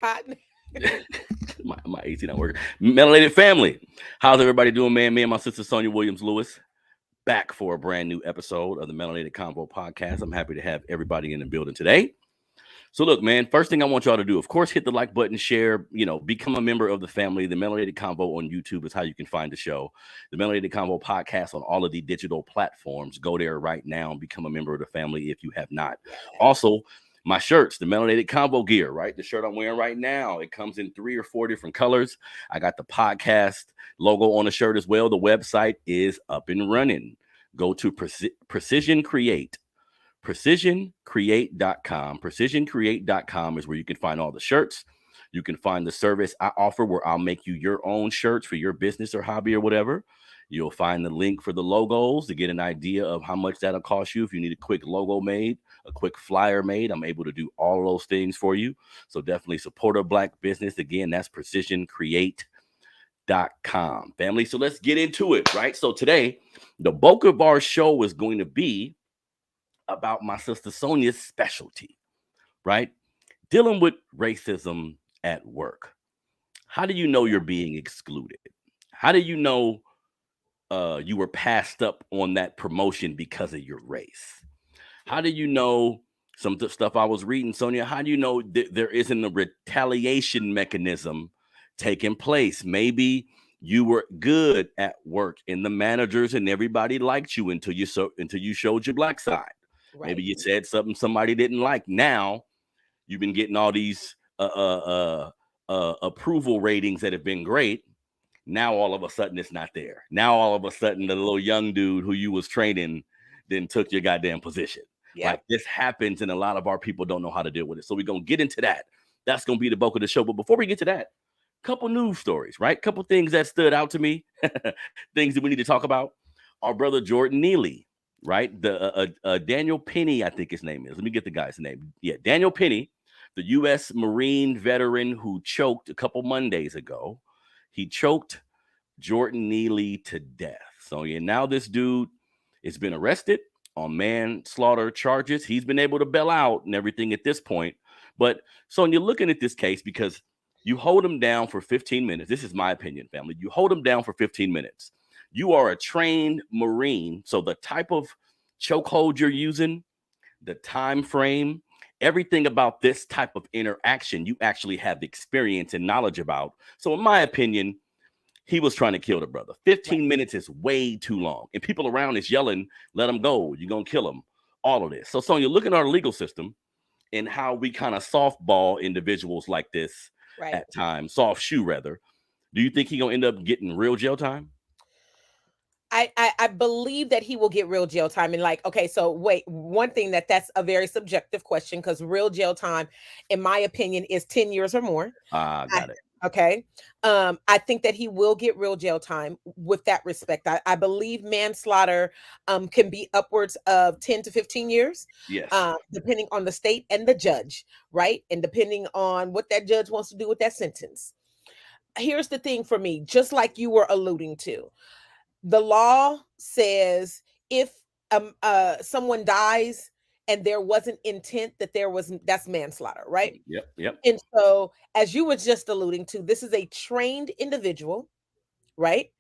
My AC not working. Melanated family. How's everybody doing, man? Me and my sister Sonia Williams Lewis back for a brand new episode of the Melanated Convo podcast. I'm happy to have everybody in the building today. So look, man, first thing I want y'all to do, of course, hit the like button, share, become a member of the family. The Melanated Convo on YouTube is how you can find the show. The Melanated Convo podcast on all of the digital platforms. Go there right now and become a member of the family if you have not. Also, my shirts, the Melanated Convo gear, right? The shirt I'm wearing right now, it comes in 3 or 4 different colors. I got the podcast logo on the shirt as well. The website is up and running. Go to Precision Create. PrecisionCreate.com. PrecisionCreate.com is where you can find all the shirts. You can find the service I offer where I'll make you your own shirts for your business or hobby or whatever. You'll find the link for the logos to get an idea of how much that'll cost you. If you need a quick logo made, a quick flyer made, I'm able to do all of those things for you. So definitely support a Black business. Again, that's PrecisionCreate.com. Family, so let's get into it, right? So today, the bulk of our show is going to be about my sister Sonia's specialty, right? Dealing with racism at work. How do you know you're being excluded? How do you know you were passed up on that promotion because of your race? How do you know some stuff I was reading, Sonia? How do you know there isn't a retaliation mechanism taking place? Maybe you were good at work and the managers and everybody liked you until you showed your Black side. Right. Maybe you said something somebody didn't like. Now you've been getting all these approval ratings that have been great. Now all of a sudden it's not there. Now all of a sudden the little young dude who you was training then took your goddamn position. Yep. Like this happens, and a lot of our people don't know how to deal with it. So we're gonna get into that. That's gonna be the bulk of the show. But before we get to that, couple news stories, right? Couple things that stood out to me, things that we need to talk about. Our brother Jordan Neely, right? The Daniel Penny, I think his name is. Let me get the guy's name. Yeah, Daniel Penny, the U.S. Marine veteran who choked a couple Mondays ago. He choked Jordan Neely to death. So yeah, now this dude has been arrested on manslaughter charges. He's been able to bail out and everything at this point. But so when you're looking at this case, because you hold him down for 15 minutes. This is my opinion, family. You hold him down for 15 minutes. You are a trained Marine. So the type of chokehold you're using, the time frame, everything about this type of interaction, you actually have experience and knowledge about. So in my opinion, he was trying to kill the brother. 15 minutes is way too long. And people around is yelling, let him go. You're going to kill him. All of this. So Sonia, look at our legal system and how we kind of softball individuals like this at times, soft shoe rather. Do you think he's going to end up getting real jail time? I believe that he will get real jail time. And like, okay, so wait, one thing that's a very subjective question, because real jail time, in my opinion, is 10 years or more. Got it. Okay. I think that he will get real jail time with that respect. I believe manslaughter can be upwards of 10 to 15 years. Yes. Depending on the state and the judge, right? And depending on what that judge wants to do with that sentence. Here's the thing for me, just like you were alluding to. The law says if someone dies and there wasn't intent, that's manslaughter, right? Yep. And so, as you were just alluding to, this is a trained individual, right?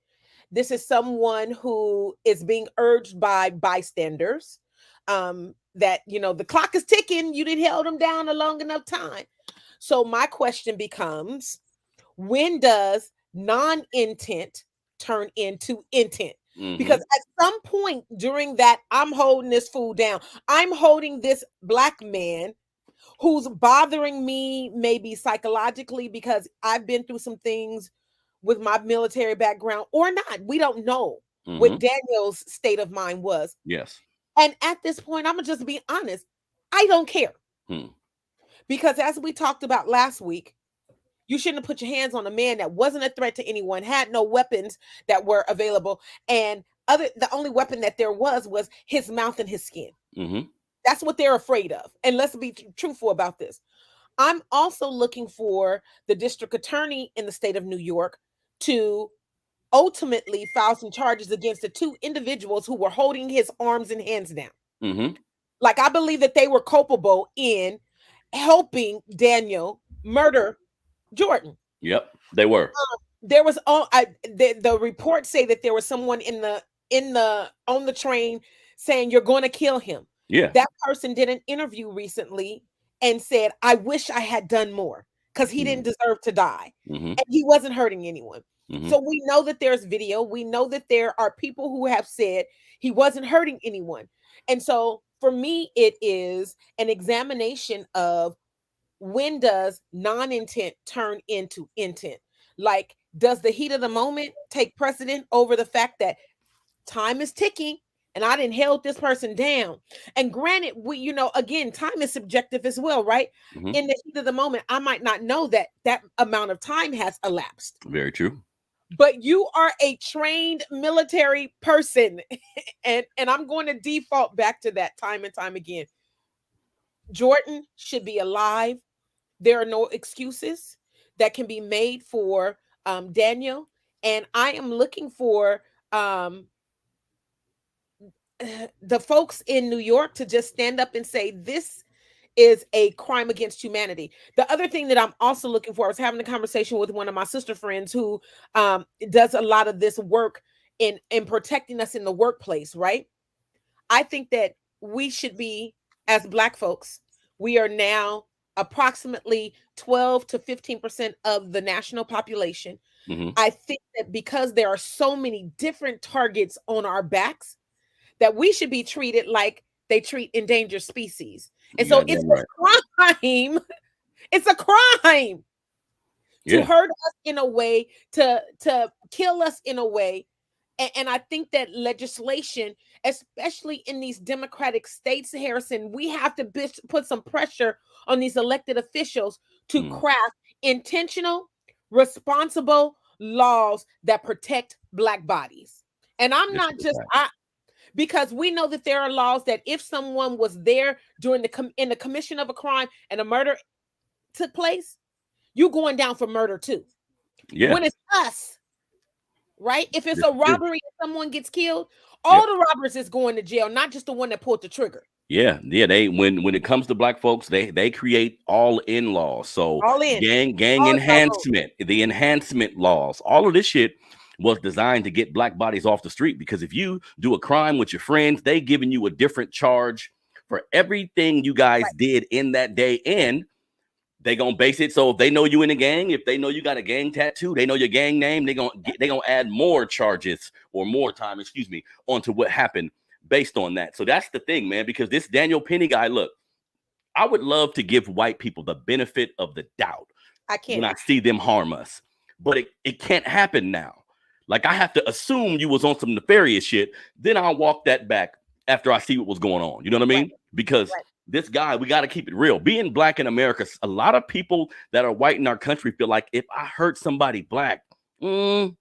This is someone who is being urged by bystanders that, the clock is ticking. You didn't hold them down a long enough time. So my question becomes, when does non-intent turn into intent? Because at some point during that, I'm holding this fool down. I'm holding this Black man who's bothering me maybe psychologically because I've been through some things with my military background or not. We don't know what Daniel's state of mind was. Yes. And at this point, I'm going to just be honest. I don't care. Because as we talked about last week, you shouldn't have put your hands on a man that wasn't a threat to anyone, had no weapons that were available. And the only weapon that there was his mouth and his skin. That's what they're afraid of. And let's be truthful about this. I'm also looking for the district attorney in the state of New York to ultimately file some charges against the 2 individuals who were holding his arms and hands down. Like, I believe that they were culpable in helping Daniel murder Jordan. Yep, they were. There was the reports say that there was someone on the train saying you're going to kill him. Yeah. That person did an interview recently and said, I wish I had done more because he didn't deserve to die. And he wasn't hurting anyone. So we know that there's video. We know that there are people who have said he wasn't hurting anyone. And so for me, it is an examination of when does non-intent turn into intent? Like, does the heat of the moment take precedent over the fact that time is ticking and I didn't held this person down? And granted, again, time is subjective as well, right? In the heat of the moment, I might not know that that amount of time has elapsed. Very true. But you are a trained military person. and I'm going to default back to that time and time again. Jordan should be alive. There are no excuses that can be made for Daniel. And I am looking for the folks in New York to just stand up and say, this is a crime against humanity. The other thing that I'm also looking for, I was having a conversation with one of my sister friends who does a lot of this work in protecting us in the workplace, right? I think that we should be, as Black folks, we are now approximately 12 to 15% of the national population. I think that because there are so many different targets on our backs, that we should be treated like they treat endangered species. And so it's a crime. It's a crime to hurt us in a way, to kill us in a way. And I think that legislation, especially in these democratic states, Harrison, we have to put some pressure on these elected officials to craft intentional, responsible laws that protect Black bodies. And I'm not just, because we know that there are laws that if someone was there during in the commission of a crime and a murder took place, you're going down for murder too. Yeah. When it's us, right? If it's a robbery and someone gets killed, all the robbers is going to jail, not just the one that pulled the trigger. Yeah. They when it comes to Black folks, they create all in laws. So all in. gang all enhancement, the enhancement laws, all of this shit was designed to get Black bodies off the street. Because if you do a crime with your friends, they giving you a different charge for everything you guys did in that day, and they gonna base it. So if they know you in a gang, if they know you got a gang tattoo, they know your gang name, they gonna add more charges or more time, onto what happened based on that. So that's the thing, man. Because this Daniel Penny guy, look, I would love to give white people the benefit of the doubt when I see them harm us, but it can't happen now. Like, I have to assume you was on some nefarious shit, then I'll walk that back after I see what was going on. You know what I mean? Because this guy, we got to keep it real. Being Black in America, a lot of people that are white in our country feel like if I hurt somebody Black, it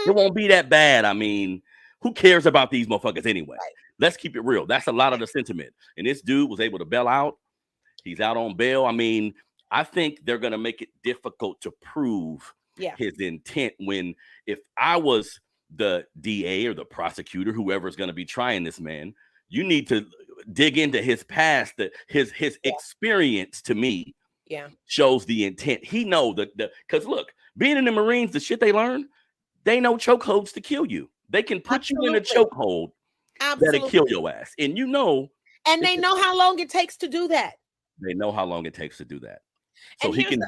won't be that bad. I mean, who cares about these motherfuckers anyway? Let's keep it real. That's a lot of the sentiment. And this dude was able to bail out. He's out on bail. I mean, I think they're going to make it difficult to prove his intent when, if I was the DA or the prosecutor, whoever's going to be trying this man, you need to dig into his past, his experience, to me, shows the intent. He know that because look, being in the Marines, the shit they learned, they know chokeholds to kill you. They can put you in a chokehold that'll kill your ass, and and they know how long it takes to do that. They know how long it takes to do that. So and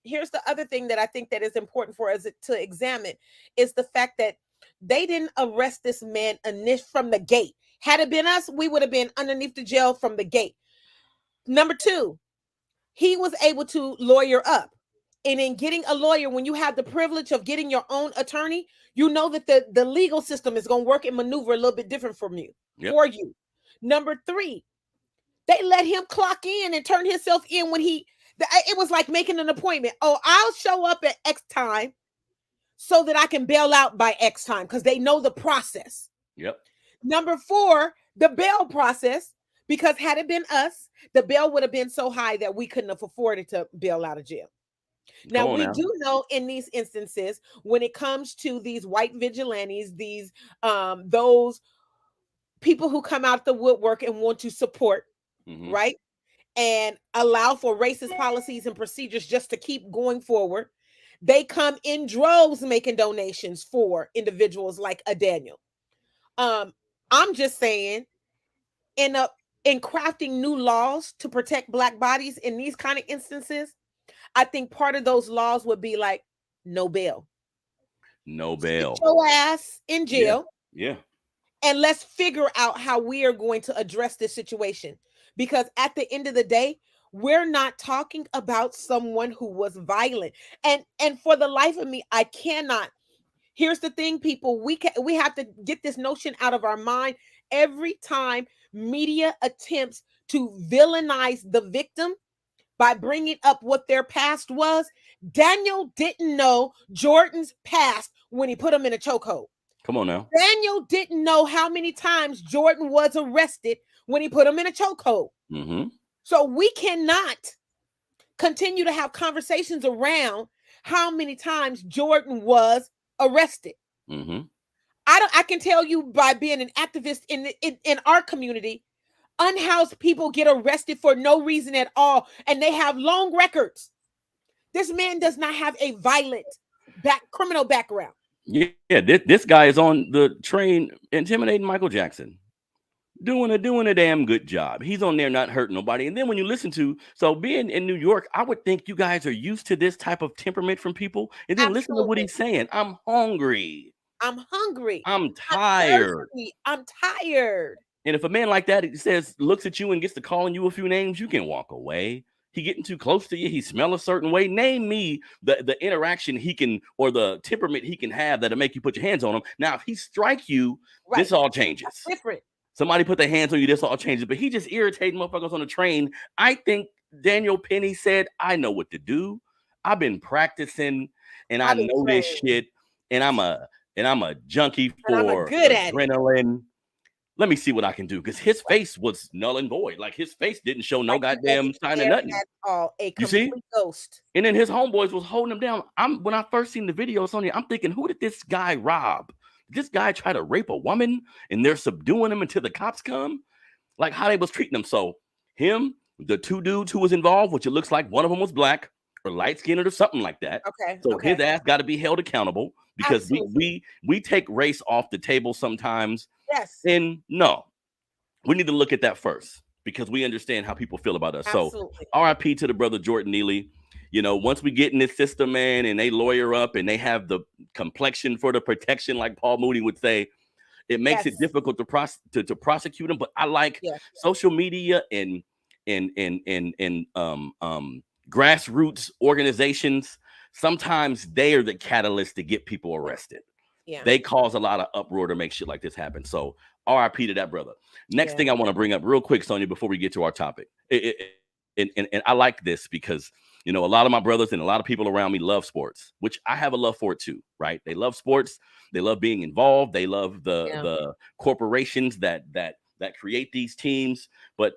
here's the other thing that I think that is important for us to examine is the fact that they didn't arrest this man from the gate. Had it been us, we would have been underneath the jail from the gate. Number two, he was able to lawyer up. And in getting a lawyer, when you have the privilege of getting your own attorney, you know that the legal system is going to work and maneuver a little bit different for you. Number three, they let him clock in and turn himself in when it was like making an appointment. Oh, I'll show up at X time so that I can bail out by X time, because they know the process. Number four, the bail process, because had it been us, the bail would have been so high that we couldn't have afforded to bail out of jail. Now, we do know in these instances, when it comes to these white vigilantes, these those people who come out the woodwork and want to support, right? and allow for racist policies and procedures just to keep going forward. They come in droves making donations for individuals like a Daniel. Um, I'm just saying, in a in crafting new laws to protect Black bodies in these kind of instances, I think part of those laws would be like no bail. No Sit bail. your ass in Yeah. jail, Yeah. and let's figure out how we are going to address this situation. Because at the end of the day, we're not talking about someone who was violent. And for the life of me, I cannot. Here's the thing, people, we have to get this notion out of our mind. Every time media attempts to villainize the victim by bringing up what their past was, Daniel didn't know Jordan's past when he put him in a chokehold. Come on now. Daniel didn't know how many times Jordan was arrested when he put him in a chokehold. Mm-hmm. So we cannot continue to have conversations around how many times Jordan was arrested. Mm-hmm. I can tell you by being an activist in our community, unhoused people get arrested for no reason at all, and they have long records. This man does not have a violent criminal background. Yeah, this guy is on the train intimidating Michael Jackson. Doing a damn good job. He's on there not hurting nobody. And then when you listen to, so being in New York, I would think you guys are used to this type of temperament from people. And then listen to what Absolutely. he's saying. I'm hungry. I'm hungry. I'm tired. I'm tired. And if a man like that says, looks at you and gets to calling you a few names, you can walk away. He getting too close to you. He smell a certain way. Name me the interaction he can, or the temperament he can have that'll make you put your hands on him. Now, if he strike you, Right. this all changes. That's different. Somebody put their hands on you, this all changes. But he just irritating motherfuckers on the train. I think Daniel Penny said, I know what to do. I've been practicing and I know this shit. And I'm a junkie for adrenaline. Let me see what I can do. Because his face was null and void. Like his face didn't show no goddamn sign of nothing. At all. A you see? Ghost. And then his homeboys was holding him down. When I first seen the video, Sonia, I'm thinking, who did this guy rob? This guy try to rape a woman and they're subduing him until the cops come? Like how they was treating him. So him, the two dudes who was involved, which it looks like one of them was black or light-skinned or something like that. Okay. So his ass got to be held accountable because we take race off the table sometimes. Yes. And no, we need to look at that first because we understand how people feel about us. Absolutely. So RIP to the brother Jordan Neely. You know, once we get in this system, man, and they lawyer up and they have the complexion for the protection, like Paul Mooney would say, it makes it difficult to prosecute them. But I like social media and grassroots organizations. Sometimes they are the catalyst to get people arrested. Yeah. They cause a lot of uproar to make shit like this happen. So RIP to that brother. Next thing I want to bring up real quick, Sonia, before we get to our topic. And I like this because, you know, a lot of my brothers and a lot of people around me love sports, which I have a love for it too, right? They love sports. They love being involved. They love the corporations that create these teams. But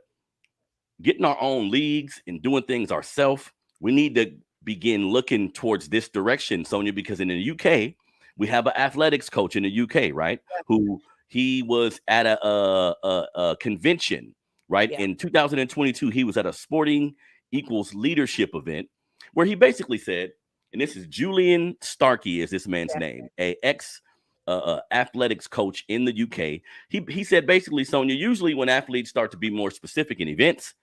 getting our own leagues and doing things ourselves, we need to begin looking towards this direction, Sonia, because in the UK, we have an athletics coach in the UK, right? Yeah. Who he was at a convention, right? Yeah. In 2022, he was at a Sporting Equals Leadership event where he basically said, and this is Julian Starkey is this man's name, a ex athletics coach in the UK. He said basically, Sonia, usually when athletes start to be more specific in events,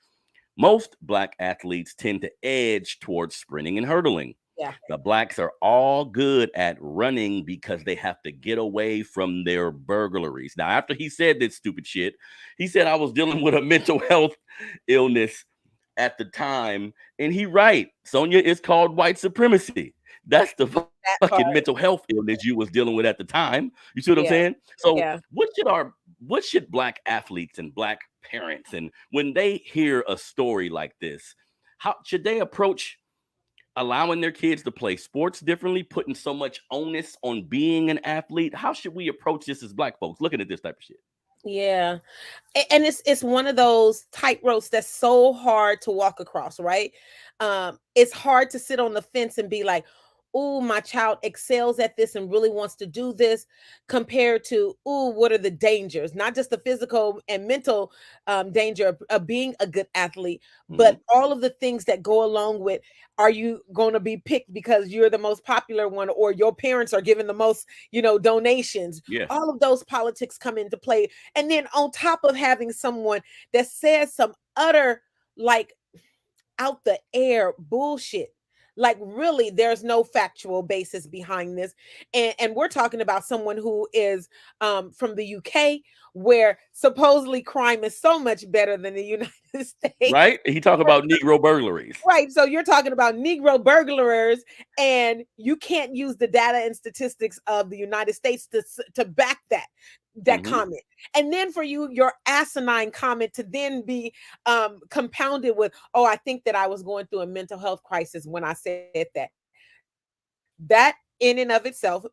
most Black athletes tend to edge towards sprinting and hurdling. Yeah. The Blacks are all good at running because they have to get away from their burglaries. Now, after he said this stupid shit, he said, I was dealing with a mental health illness at the time. And he right. Sonia, it's called white supremacy. That's the fucking mental health illness you was dealing with at the time. You see what I'm saying? So what should Black athletes and Black parents, and when they hear a story like this, how should they approach allowing their kids to play sports differently, putting so much onus on being an athlete? How should we approach this as Black folks looking at this type of shit? Yeah. And it's one of those tightropes that's so hard to walk across, right? It's hard to sit on the fence and be like, oh, my child excels at this and really wants to do this, compared to, oh, what are the dangers, not just the physical and mental danger of being a good athlete, Mm-hmm. but all of the things that go along with, are you going to be picked because you're the most popular one, or your parents are giving the most, donations? Yes. All of those politics come into play. And then on top of having someone that says some utter, like, out the air bullshit. Like, really, there's no factual basis behind this. And we're talking about someone who is from the UK, where supposedly crime is so much better than the United States. Right? He talk about Negro burglaries. Right. So you're talking about Negro burglars, and you can't use the data and statistics of the United States to back that Mm-hmm. comment. And then for you, your asinine comment to then be compounded with, oh, I think that I was going through a mental health crisis when I said that. That in and of itself,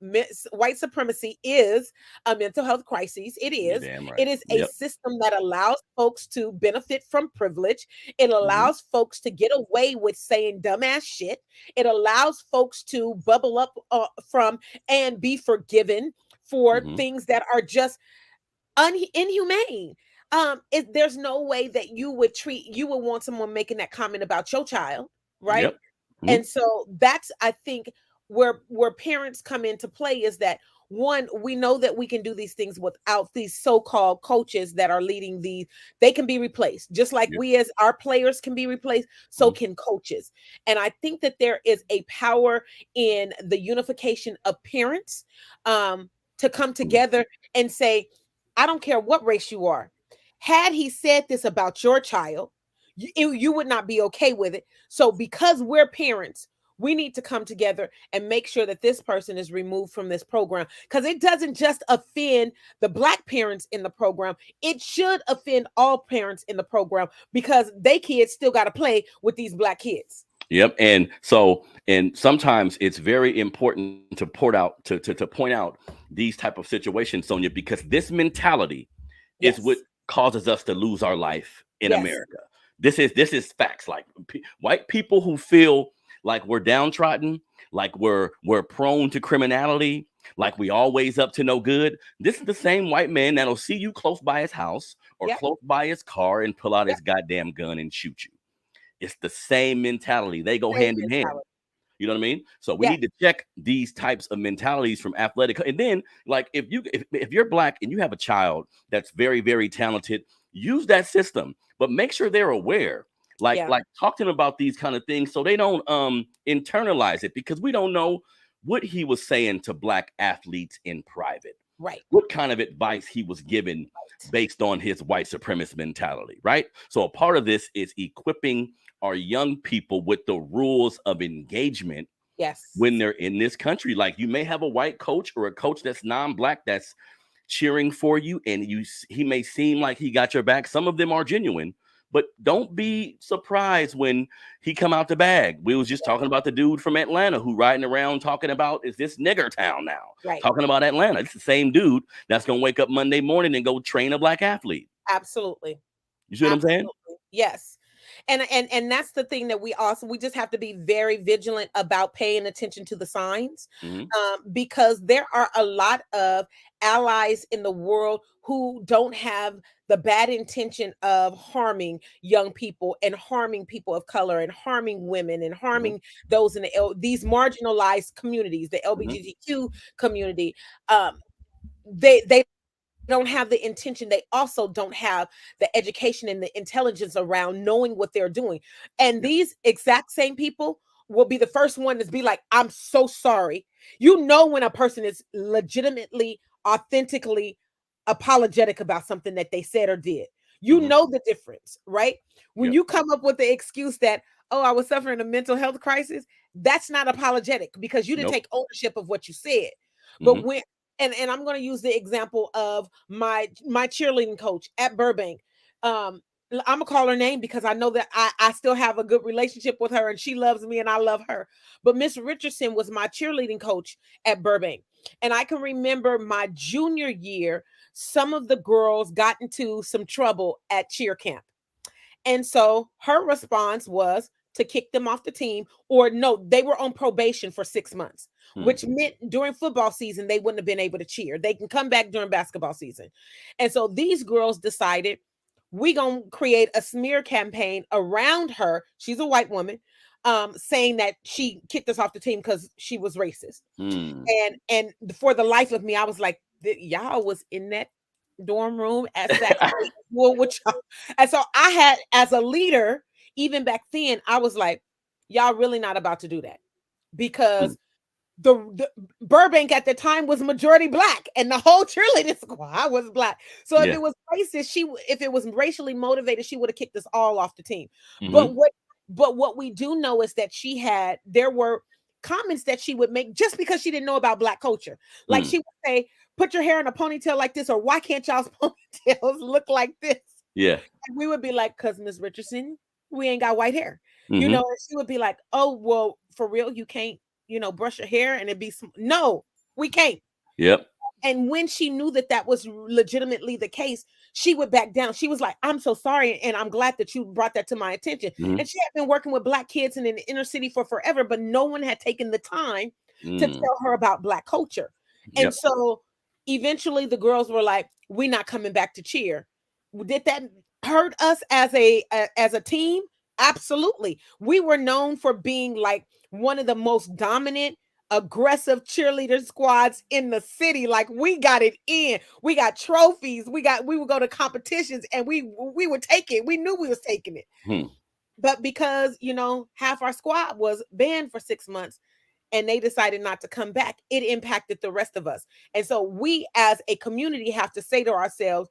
white supremacy is a mental health crisis. It You're is. damn right. It is a Yep. system that allows folks to benefit from privilege. It Mm-hmm. allows folks to get away with saying dumbass shit. It allows folks to bubble up from and be forgiven for Mm-hmm. things that are just inhumane. There's no way that you would want someone making that comment about your child, right? Yep. Mm-hmm. And so that's, I think, where parents come into play, is that, one, we know that we can do these things without these so-called coaches that are leading these. They can be replaced, just like Yep. we as our players can be replaced, so Mm-hmm. can coaches. And I think that there is a power in the unification of parents, to come together and say, I don't care what race you are. Had he said this about your child, you would not be okay with it. So because we're parents, we need to come together and make sure that this person is removed from this program, because it doesn't just offend the Black parents in the program. It should offend all parents in the program, because they kids still got to play with these Black kids. Yep. And sometimes it's very important to point out these type of situations, Sonia, because this mentality is what Yes. causes us to lose our life in Yes. America. This is facts. Like, white people who feel like we're downtrodden, like we're prone to criminality, like we always up to no good. This is the same white man that'll see you close by his house or Yep. close by his car and pull out Yep. his goddamn gun and shoot you. It's the same mentality. They go Same hand in hand. mentality. You know what I mean? So we Yeah. need to check these types of mentalities from athletic. And then, like, if you're Black and you have a child that's very, very talented, use that system, but make sure they're aware. Like, Yeah. talk to them about these kind of things so they don't internalize it, because we don't know what he was saying to Black athletes in private, Right. what kind of advice he was given based on his white supremacist mentality, right? So a part of this is equipping our young people with the rules of engagement Yes. when they're in this country. Like, you may have a white coach or a coach that's non-Black that's cheering for you, and he may seem like he got your back. Some of them are genuine, but don't be surprised when he come out the bag. We was just talking about the dude from Atlanta who riding around talking about, is this nigger town now? Right. Talking about Atlanta. It's the same dude that's gonna wake up Monday morning and go train a Black athlete. Absolutely. You see what I'm saying? Absolutely. Yes. And that's the thing that we just have to be very vigilant about paying attention to the signs, Mm-hmm. because there are a lot of allies in the world who don't have the bad intention of harming young people and harming people of color and harming women and Mm-hmm. harming those in these marginalized communities, the Mm-hmm. LGBTQ community. They don't have the intention. They also don't have the education and the intelligence around knowing what they're doing. And Yep. these exact same people will be the first one to be like, I'm so sorry. You know, when a person is legitimately, authentically apologetic about something that they said or did, you Mm-hmm. know the difference, right? When Yep. you come up with the excuse that, oh, I was suffering a mental health crisis, that's not apologetic, because you didn't Nope. take ownership of what you said. Mm-hmm. But when and I'm going to use the example of my cheerleading coach at Burbank. I'm gonna call her name because I know that I still have a good relationship with her, and she loves me and I love her. But Miss Richardson was my cheerleading coach at Burbank. And I can remember my junior year, some of the girls got into some trouble at cheer camp. And so her response was to kick them off the team, or no, they were on probation for 6 months, which meant during football season, they wouldn't have been able to cheer. They can come back during basketball season. And so these girls decided, we gonna create a smear campaign around her. She's a white woman, saying that she kicked us off the team because she was racist. And for the life of me, I was like, y'all was in that dorm room at Sac State with y'all. And so I had, as a leader, even back then, I was like, y'all really not about to do that, because the Burbank at the time was majority Black, and the whole cheerleading squad was Black. So if it was racist, if it was racially motivated, she would have kicked us all off the team. But what we do know is that there were comments that she would make just because she didn't know about Black culture. Like she would say, put your hair in a ponytail like this, or why can't y'all's ponytails look like this? Yeah. And we would be like, cause Miss Richardson, we ain't got white hair. You know, and she would be like, oh, well, for real, you can't, brush your hair and it'd be, no, we can't. Yep. And when she knew that that was legitimately the case, she would back down. She was like, I'm so sorry. And I'm glad that you brought that to my attention. And she had been working with Black kids in the inner city for forever, but no one had taken the time to tell her about Black culture. And so eventually the girls were like, we're not coming back to cheer. Did that hurt us as a team? Absolutely. We were known for being like one of the most dominant, aggressive cheerleader squads in the city. Like, we got it in. We got trophies. We would go to competitions, and we would take it. We knew we was taking it. But because, half our squad was banned for 6 months and they decided not to come back, it impacted the rest of us. And so we as a community have to say to ourselves,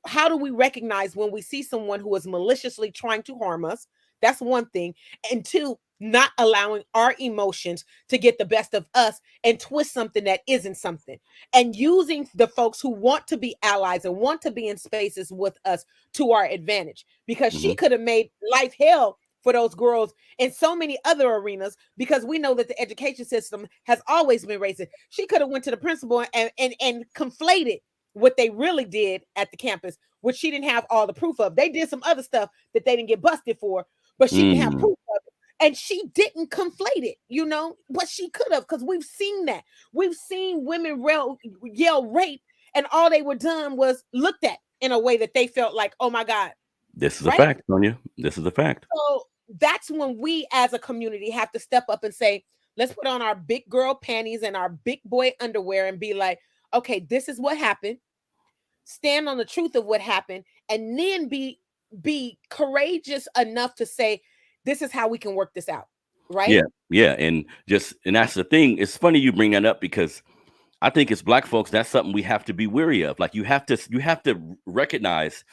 how do we recognize when we see someone who is maliciously trying to harm us? That's one thing. And two, not allowing our emotions to get the best of us and twist something that isn't something, and using the folks who want to be allies and want to be in spaces with us to our advantage, because she could have made life hell for those girls in so many other arenas, because we know that the education system has always been racist. She could have went to the principal and conflated what they really did at the campus, which she didn't have all the proof of. They did some other stuff that they didn't get busted for, but she didn't have proof of it. And she didn't conflate it, but she could have, because we've seen that. We've seen women yell rape, and all they were done was looked at in a way that they felt like, oh my God. This is a fact, Sonia. This is a fact. So that's when we as a community have to step up and say, let's put on our big girl panties and our big boy underwear and be like, okay, this is what happened. Stand on the truth of what happened, and then be courageous enough to say, this is how we can work this out. Right? Yeah. And that's the thing. It's funny you bring that up, because I think as Black folks, that's something we have to be wary of. Like, you have to recognize,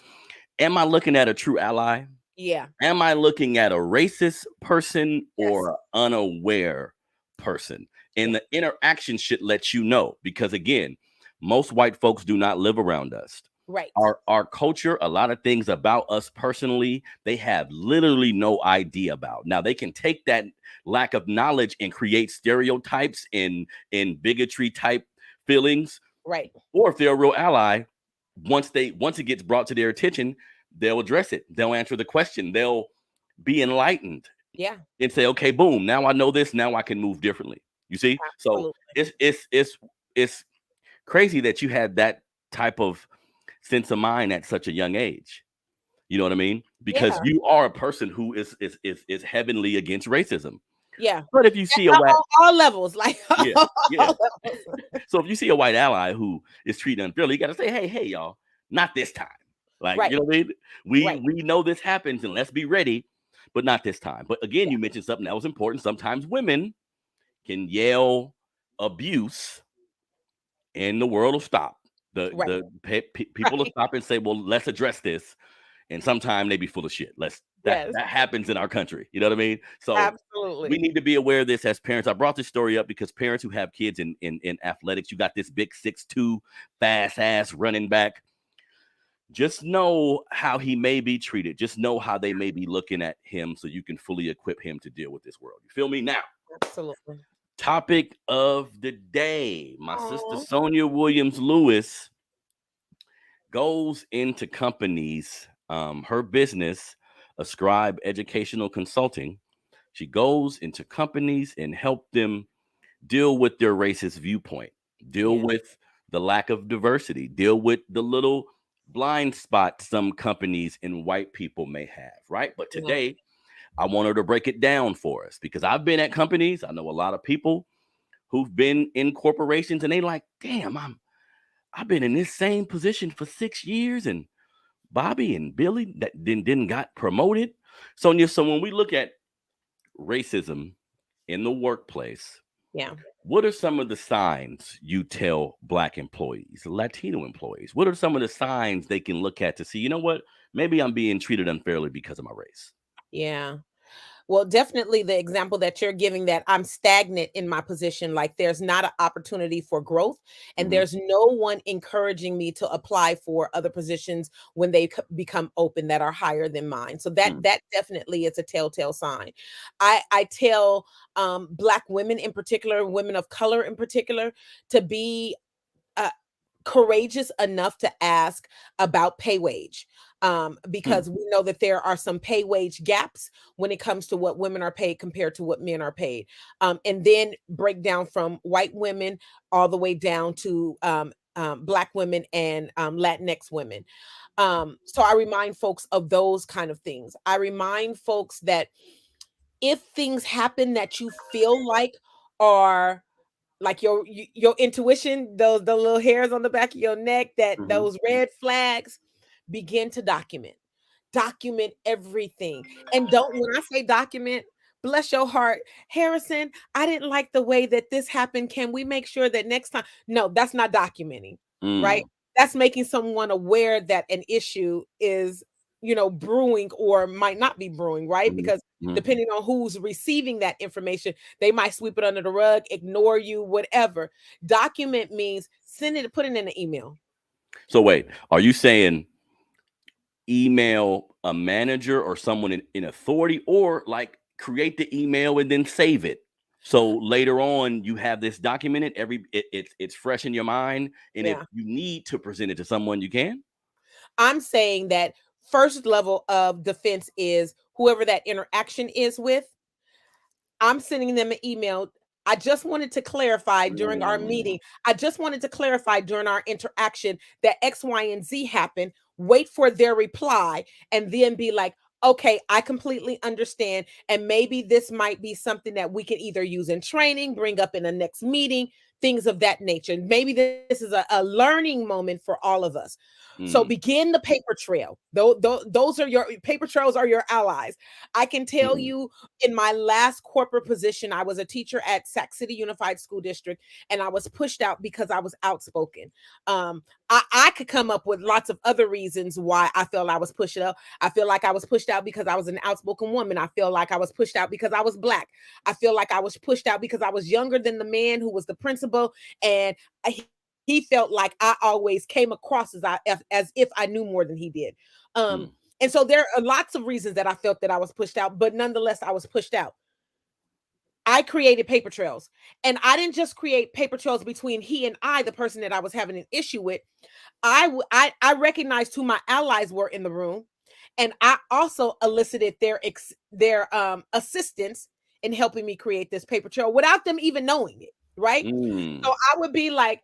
am I looking at a true ally? Yeah. Am I looking at a racist person or unaware person? And the interaction should let you know, because again, most white folks do not live around us. Right. Our culture, a lot of things about us personally, they have literally no idea about. Now, they can take that lack of knowledge and create stereotypes and bigotry type feelings. Right. Or if they're a real ally, once it gets brought to their attention, they'll address it. They'll answer the question. They'll be enlightened. Yeah. And say, okay, boom, now I know this. Now I can move differently. You see? Absolutely. So it's crazy that you had that type of sense of mind at such a young age. You know what I mean? Because you are a person who is heavenly against racism. Yeah. But if you see a white all levels, like yeah. So if you see a white ally who is treated unfairly, you got to say, hey, y'all, not this time. Like, you know what I mean? We know this happens, and let's be ready, but not this time. But again, you mentioned something that was important. Sometimes women can yell abuse and the world will stop. People will stop and say, well, let's address this. And sometimes they be full of shit. That happens in our country. You know what I mean? So absolutely, we need to be aware of this as parents. I brought this story up because parents who have kids in athletics, you got this big 6'2" fast ass running back. Just know how he may be treated. Just know how they may be looking at him, so you can fully equip him to deal with this world. You feel me? Now, absolutely. Topic of the day. My sister Sonia Williams Lewis goes into companies. Her business Ascribe Educational Consulting. She goes into companies and help them deal with their racist viewpoint, deal with the lack of diversity, deal with the little blind spot some companies and white people may have, right? But today, I want her to break it down for us because I've been at companies. I know a lot of people who've been in corporations and they like, damn, I've been in this same position for 6 years and Bobby and Billy that didn't got promoted. Sonia, so when we look at racism in the workplace, what are some of the signs you tell Black employees, Latino employees? What are some of the signs they can look at to see, you know what, maybe I'm being treated unfairly because of my race? Yeah. Well, definitely the example that you're giving, that I'm stagnant in my position, like there's not an opportunity for growth, and there's no one encouraging me to apply for other positions when they become open that are higher than mine. So that definitely is a telltale sign. I tell Black women in particular, women of color in particular, to be courageous enough to ask about pay wage, because we know that there are some pay wage gaps when it comes to what women are paid compared to what men are paid, and then break down from white women all the way down to Black women and Latinx women. So I remind folks of those kind of things. I remind folks that if things happen that you feel like are like your intuition, those the little hairs on the back of your neck, that those red flags, begin to document everything. And don't, when I say document, bless your heart, Harrison, I didn't like the way that this happened, can we make sure that next time? No, that's not documenting, right? That's making someone aware that an issue is, brewing or might not be brewing, right? Because depending on who's receiving that information, they might sweep it under the rug, ignore you, whatever. Document means send it, put it in an email. So wait, are you saying email a manager or someone in authority, or like create the email and then save it? So later on, you have this documented. It's fresh in your mind, and if you need to present it to someone, you can. I'm saying that first level of defense is whoever that interaction is with. I'm sending them an email. I just wanted to clarify during our meeting. I just wanted to clarify during our interaction that X, Y, and Z happened. Wait for their reply and then be like, okay, I completely understand. And maybe this might be something that we can either use in training, bring up in the next meeting, things of that nature. Maybe this is a learning moment for all of us. So begin the paper trail. Those are your paper trails, are your allies. I can tell you, in my last corporate position, I was a teacher at Sac City Unified School District, and I was pushed out because I was outspoken. I could come up with lots of other reasons why I felt I was pushed out. I feel like I was pushed out because I was an outspoken woman. I feel like I was pushed out because I was Black. I feel like I was pushed out because I was younger than the man who was the principal, and he felt like I always came across as if I knew more than he did. And so there are lots of reasons that I felt that I was pushed out, but nonetheless, I was pushed out. I created paper trails, and I didn't just create paper trails between he and I, the person that I was having an issue with. I recognized who my allies were in the room, and I also elicited their assistance in helping me create this paper trail without them even knowing it, right? So I would be like,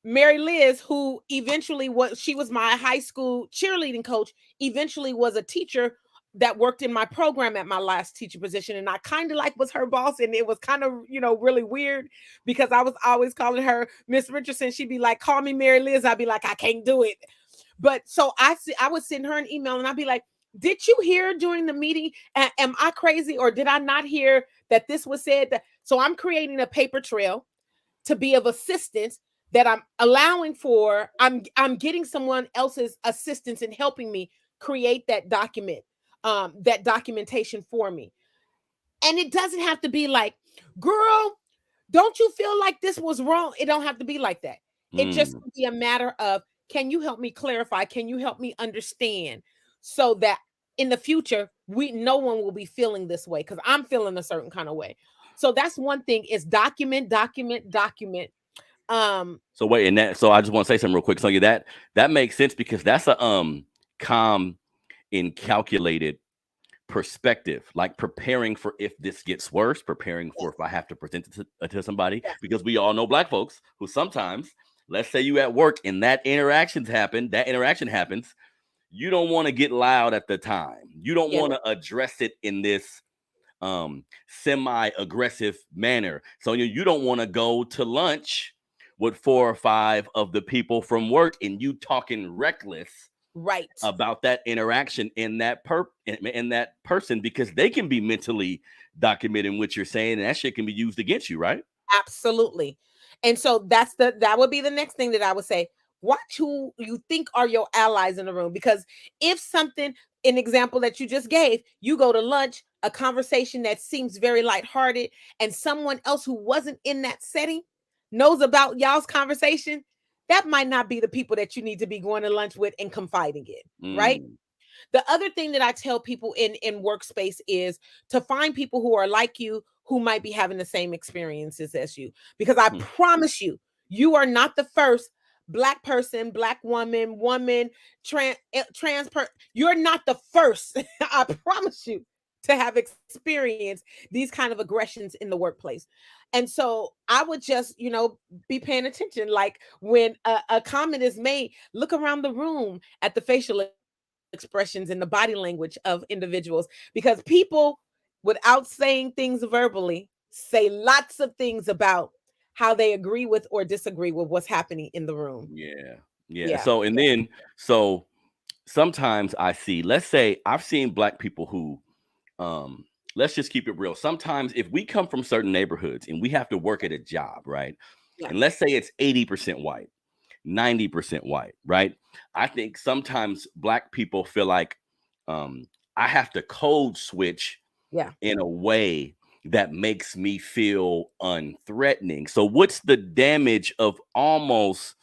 Mary Liz, who eventually she was my high school cheerleading coach, eventually was a teacher that worked in my program at my last teacher position. And I kind of like was her boss. And it was kind of, really weird because I was always calling her Miss Richardson. She'd be like, call me Mary Liz. I'd be like, I can't do it. But so I would send her an email and I'd be like, did you hear during the meeting? Am I crazy? Or did I not hear that this was said? So I'm creating a paper trail to be of assistance, that I'm allowing for, I'm getting someone else's assistance in helping me create that document, that documentation for me. And it doesn't have to be like, girl, don't you feel like this was wrong? It don't have to be like that. It just can be a matter of, can you help me clarify? Can you help me understand, so that in the future, no one will be feeling this way, because I'm feeling a certain kind of way. So that's one thing, is document. So wait, so I just want to say something real quick. So that makes sense, because that's a calm and calculated perspective, like preparing for if this gets worse, preparing for Yes. if I have to present it to somebody, Yes. because we all know Black folks who sometimes, let's say you at work and that interaction happens, you don't want to get loud at the time. You don't Yeah. want to address it in this semi-aggressive manner. So you don't want to go to lunch with 4 or 5 of the people from work and you talking reckless Right. about that interaction in that person, because they can be mentally documenting what you're saying and that shit can be used against you, right? Absolutely. And so that would be the next thing that I would say. Watch who you think are your allies in the room. Because if something, an example that you just gave, you go to lunch, a conversation that seems very lighthearted, and someone else who wasn't in that setting knows about y'all's conversation, that might not be the people that you need to be going to lunch with and confiding in, right? Mm. The other thing that I tell people in workspace is to find people who are like you, who might be having the same experiences as you, because I Hmm. promise you, you are not the first Black person, Black woman, trans person. You're not the first. I promise you, to have experienced these kind of aggressions in the workplace. And so I would just, be paying attention. Like when a comment is made, look around the room at the facial expressions and the body language of individuals, because people, without saying things verbally, say lots of things about how they agree with or disagree with what's happening in the room. Yeah. Yeah. Yeah. So, and then, so sometimes I see, let's say I've seen Black people who, um, let's just keep it real. Sometimes if we come from certain neighborhoods and we have to work at a job, right? Yeah. And let's say it's 80% white, 90% white, right? I think sometimes Black people feel like I have to code switch Yeah. in a way that makes me feel unthreatening. So, what's the damage of almost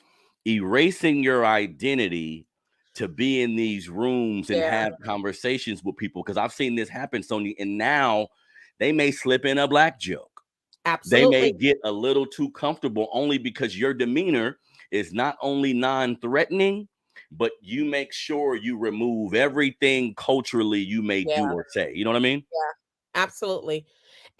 erasing your identity to be in these rooms and Yeah. have conversations with people? Because I've seen this happen, Sonia, and now they may slip in a Black joke. They may Absolutely. get a little too comfortable only because your demeanor is not only non-threatening, but you make sure you remove everything culturally you may Yeah. do or say. You know what I mean? Yeah. Absolutely.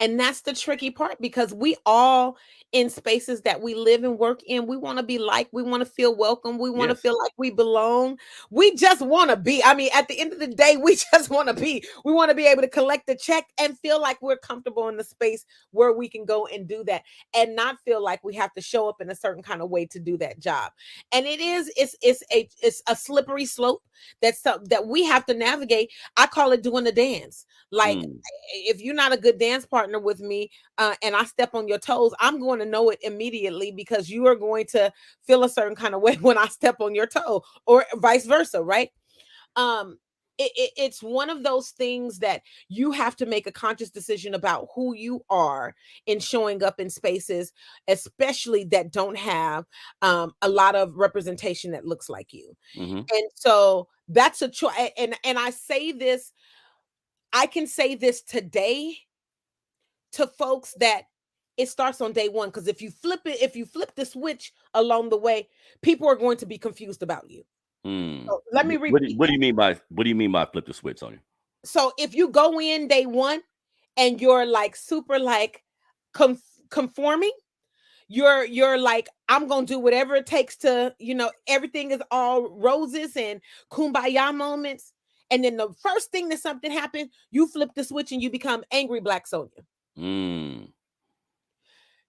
And that's the tricky part, because we all, in spaces that we live and work in, we want to be liked, we want to feel welcome, we want to Yes. feel like we belong. We just want to be. I mean, at the end of the day, we just want to be. We want to be able to collect the check and feel like we're comfortable in the space where we can go and do that, and not feel like we have to show up in a certain kind of way to do that job. And it's a slippery slope that we have to navigate. I call it doing the dance. Like, Mm. if you're not a good dance partner with me, and I step on your toes, I'm going to know it immediately, because you are going to feel a certain kind of way when I step on your toe, or vice versa, right? um it's one of those things that you have to make a conscious decision about who you are in showing up in spaces, especially that don't have a lot of representation that looks like you. Hmm. And so that's a choice. And I can say this today to folks, that it starts on day one. Because if you flip the switch along the way, people are going to be confused about you. Mm. So let me repeat What do that. you mean by flip the switch, Sonia? So if you go in day one and you're like super like conforming, you're like, I'm gonna do whatever it takes to, everything is all roses and kumbaya moments. And then the first thing that something happens, you flip the switch and you become angry Black Sonia. Mm.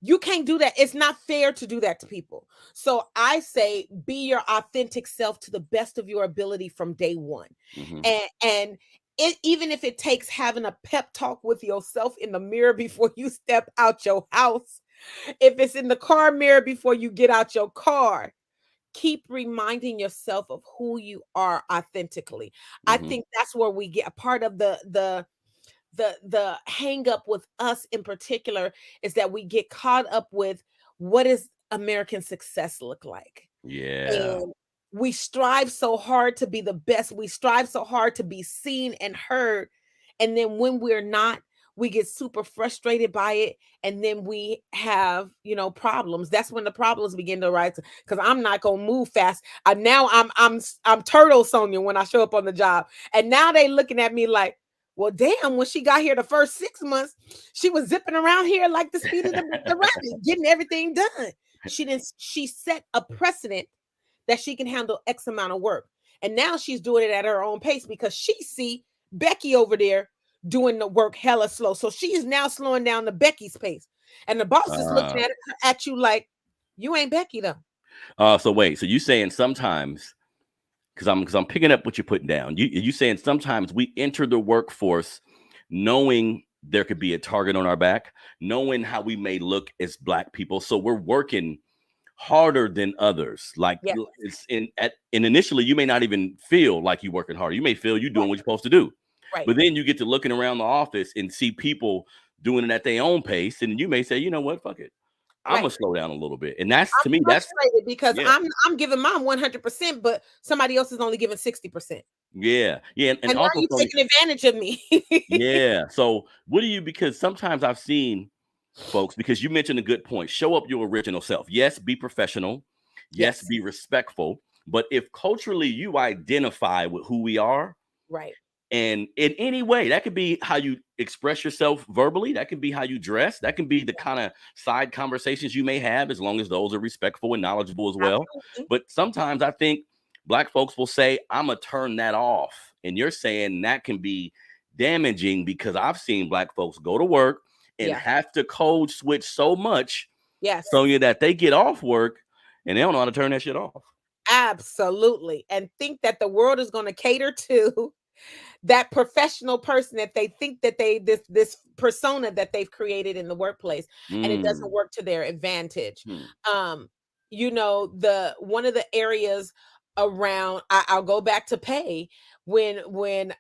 You can't do that. It's not fair to do that to people. So I say, be your authentic self to the best of your ability from day one. Hmm. And even if it takes having a pep talk with yourself in the mirror before you step out your house, if it's in the car mirror before you get out your car, keep reminding yourself of who you are authentically. I Hmm. think that's where we get a part of the hang up with us in particular, is that we get caught up with, what does American success look like? Yeah. And we strive so hard to be the best. We strive so hard to be seen and heard. And then when we're not, we get super frustrated by it. And then we have, problems. That's when the problems begin to arise. Because I'm not gonna move fast. Now I'm turtle Sonia when I show up on the job. And now they looking at me like, Well, damn, when she got here the first 6 months, she was zipping around here like the speed of the rabbit, getting everything done. She set a precedent that she can handle X amount of work. And now she's doing it at her own pace because she see Becky over there doing the work hella slow. So she is now slowing down the Becky's pace. And the boss is looking at you like, you ain't Becky though. So wait, so you saying sometimes, because I'm picking up what you're putting down. You saying sometimes we enter the workforce knowing there could be a target on our back, knowing how we may look as Black people. So we're working harder than others. Like it's and initially you may not even feel like you're working harder. You may feel you're doing what you're supposed to do. Right. But then you get to looking around the office and see people doing it at their own pace, and you may say, you know what, fuck it. I'm gonna slow down a little bit, and that's to me that's because I'm giving mine 100%, but somebody else is only giving 60%. Yeah, and also are you taking advantage of me? Yeah. So what do you? Because sometimes I've seen folks, because you mentioned a good point. Show up your original self. Yes, be professional. Yes, be respectful. But if culturally you identify with who we are, right. And in any way, that could be how you express yourself verbally. That could be how you dress. That can be the kind of side conversations you may have, as long as those are respectful and knowledgeable as well. Absolutely. But sometimes I think Black folks will say, I'm going to turn that off. And you're saying that can be damaging, because I've seen Black folks go to work and have to code switch so much, Sonia, that they get off work and they don't know how to turn that shit off. Absolutely. And think that the world is going to cater to that professional person that they think that this persona that they've created in the workplace, and it doesn't work to their advantage. You know, one of the areas around, I'll go back to pay, when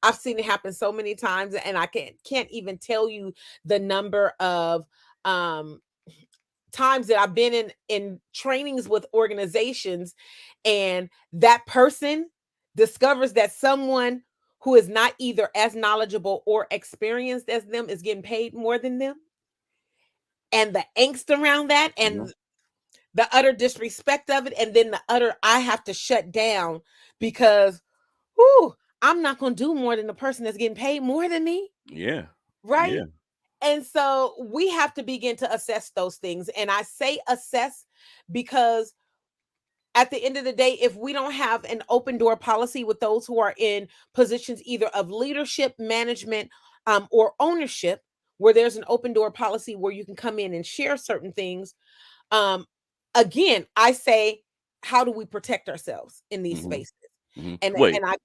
I've seen it happen so many times, and I can't even tell you the number of times that I've been in trainings with organizations, and that person discovers that someone who is not either as knowledgeable or experienced as them is getting paid more than them. And the angst around that, and the utter disrespect of it, and then the utter, I have to shut down because, I'm not going to do more than the person that's getting paid more than me. Yeah. Right. Yeah. And so we have to begin to assess those things. And I say assess because at the end of the day, if we don't have an open door policy with those who are in positions either of leadership, management, or ownership, where there's an open door policy where you can come in and share certain things. Again, I say, how do we protect ourselves in these spaces? And I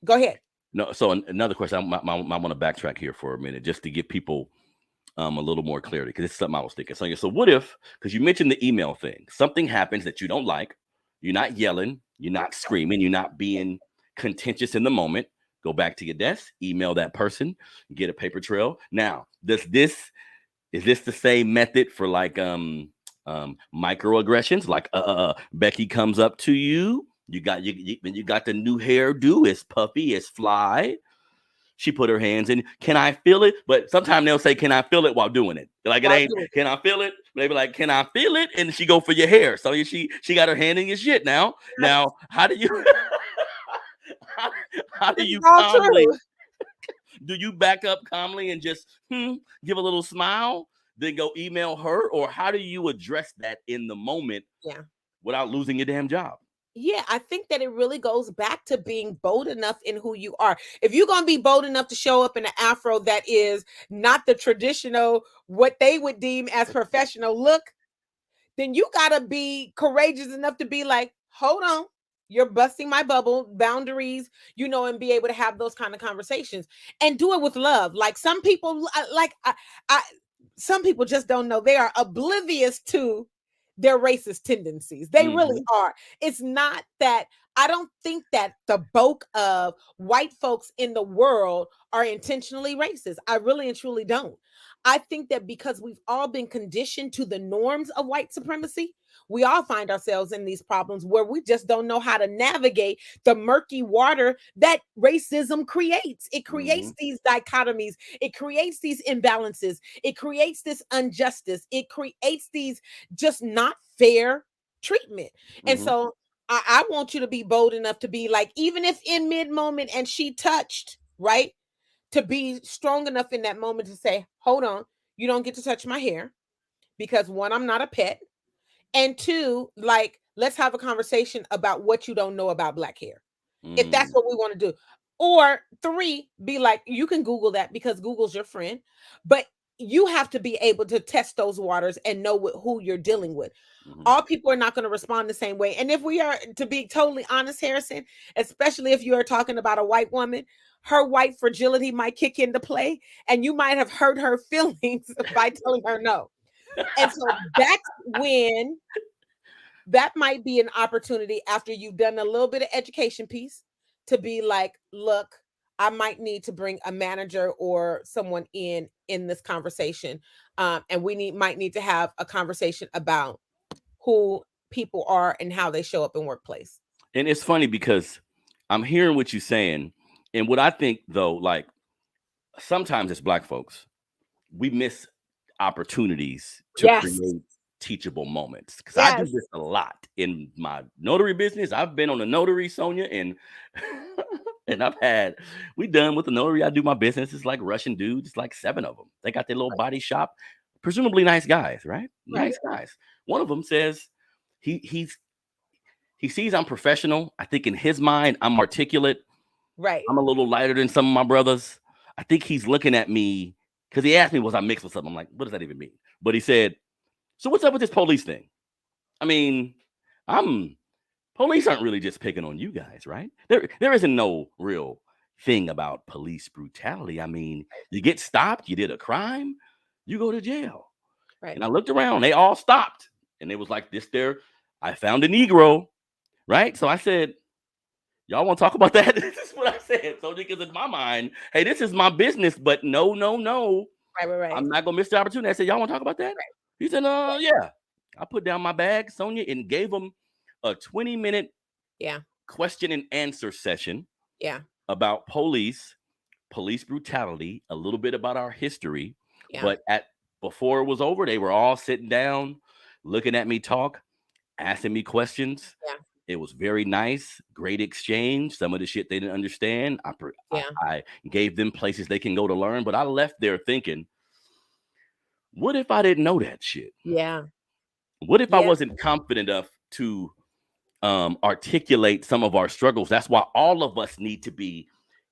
go ahead. No, so another question. I want to backtrack here for a minute just to give people a little more clarity, because it's something I was thinking. So what if, because you mentioned the email thing, something happens that you don't like, you're not yelling, you're not screaming, you're not being contentious in the moment, go back to your desk, email that person, get a paper trail. Now, is this the same method for like microaggressions? Like Becky comes up to you, you got the new hairdo, it's puffy, it's fly. She put her hands in. Can I feel it? But sometimes they'll say, can I feel it while doing it? Like, it ain't, can I feel it? They be like, can I feel it? And she go for your hair. So she got her hand in your shit now. Now, how do you how do you calmly, do you back up calmly and just give a little smile, then go email her? Or how do you address that in the moment without losing your damn job? Yeah, I think that it really goes back to being bold enough in who you are. If you're going to be bold enough to show up in an afro that is not the traditional, what they would deem as professional look, then you got to be courageous enough to be like, hold on, you're busting my bubble boundaries, and be able to have those kind of conversations and do it with love. Like some people, some people just don't know. They are oblivious to their racist tendencies. They really are. It's not that, I don't think that the bulk of white folks in the world are intentionally racist. I really and truly don't. I think that because we've all been conditioned to the norms of white supremacy, we all find ourselves in these problems where we just don't know how to navigate the murky water that racism creates. It creates these dichotomies. It creates these imbalances. It creates this injustice. It creates these just not fair treatment. And so I want you to be bold enough to be like, even if in mid-moment and she touched, right? to be strong enough in that moment to say, hold on, you don't get to touch my hair because one, I'm not a pet. And two, like, let's have a conversation about what you don't know about black hair. If that's what we want to do. Or three, be like, you can Google that because Google's your friend, but you have to be able to test those waters and know who you're dealing with. All people are not going to respond the same way. And if we are to be totally honest, Harrison, especially if you are talking about a white woman, her white fragility might kick into play and you might have hurt her feelings by telling her no. And so that's when that might be an opportunity after you've done a little bit of education piece to be like, look, I might need to bring a manager or someone in this conversation. And we might need to have a conversation about who people are and how they show up in workplace. And it's funny because I'm hearing what you're saying. And what I think, though, like sometimes as Black folks, we miss opportunities to create teachable moments. Because I do this a lot in my notary business. I've been on a notary, Sonia, and and we done with the notary. I do my business. It's like Russian dudes. It's like 7 of them. They got their little body shop. Presumably nice guys, right? Nice guys. One of them says he sees I'm professional. I think in his mind, I'm articulate. Right. I'm a little lighter than some of my brothers. I think he's looking at me because he asked me, was I mixed with something? I'm like, what does that even mean? But he said, so what's up with this police thing? I mean, police aren't really just picking on you guys, right? There isn't no real thing about police brutality. I mean, you get stopped, you did a crime, you go to jail. Right. And I looked around, they all stopped. And it was like this there, I found a Negro, right? So I said, y'all want to talk about that? This is what I said. So because in my mind, hey, this is my business, but no. Right. I'm not going to miss the opportunity. I said, y'all want to talk about that? Right. He said, yeah. I put down my bag, Sonia, and gave him a 20-minute question and answer session about police brutality, a little bit about our history. But before it was over, they were all sitting down, looking at me talk, asking me questions. It was very nice, great exchange. Some of the shit they didn't understand, I gave them places they can go to learn. But I left there thinking, what if I didn't know that shit? Yeah. What if I wasn't confident enough to articulate some of our struggles? That's why all of us need to be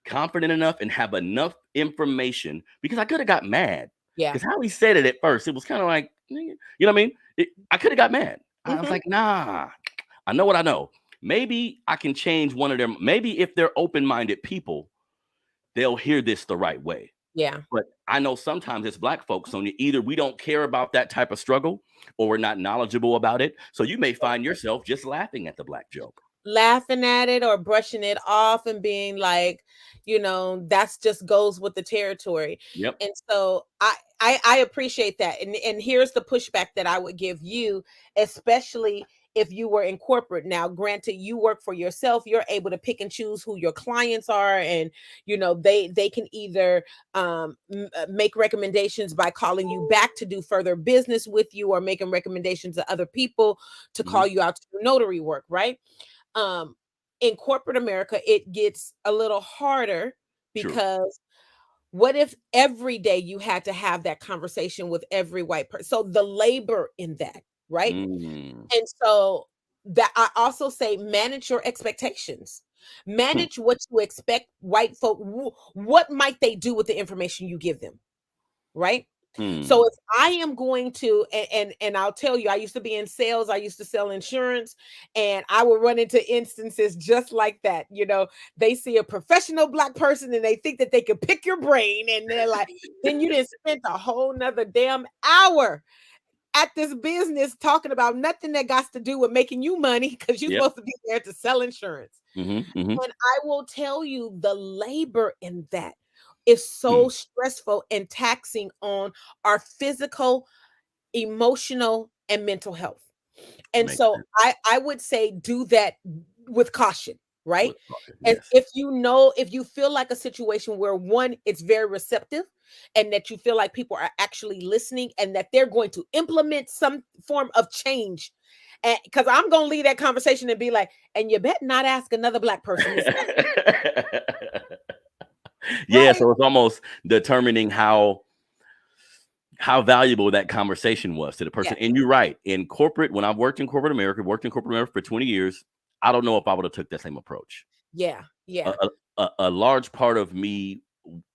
confident enough and have enough information, because I could have got mad. Because how he said it at first, it was kind of like, you know what I mean? I could have got mad. I was like, nah, I know what I know. Maybe I can change one of them. Maybe if they're open-minded people, they'll hear this the right way. Yeah. But I know sometimes as Black folks, Sonia, either we don't care about that type of struggle or we're not knowledgeable about it. So you may find yourself just laughing at the Black joke. Laughing at it or brushing it off and being like, that's just goes with the territory. Yep. And so I appreciate that. And here's the pushback that I would give you, especially if you were in corporate. Now, granted, you work for yourself, you're able to pick and choose who your clients are. And, they can either make recommendations by calling you back to do further business with you, or making recommendations to other people to call you out to do notary work, right? In corporate America, it gets a little harder because what if every day you had to have that conversation with every white person? So the labor in that, right? And so that I also say, manage your expectations. Manage what you expect white folk. What might they do with the information you give them? Right. So if I am going to, and I'll tell you, I used to be in sales, I used to sell insurance, and I would run into instances just like that. They see a professional Black person and they think that they can pick your brain, and they're like, then you didn't spend a whole nother damn hour at this business talking about nothing that got to do with making you money, because you're supposed to be there to sell insurance. And I will tell you, the labor in that is so stressful and taxing on our physical, emotional, and mental health. And so I would say do that with caution, right? And if you feel like a situation where one, it's very receptive, and that you feel like people are actually listening and that they're going to implement some form of change. And because I'm going to leave that conversation and be like, and you better not ask another Black person this. Yeah, Right? so it's almost determining how valuable that conversation was to the Yeah. person. And you're right. In corporate, when I worked in corporate America, for 20 years, I don't know if I would have took that same approach. Yeah. A, Yeah. a large part of me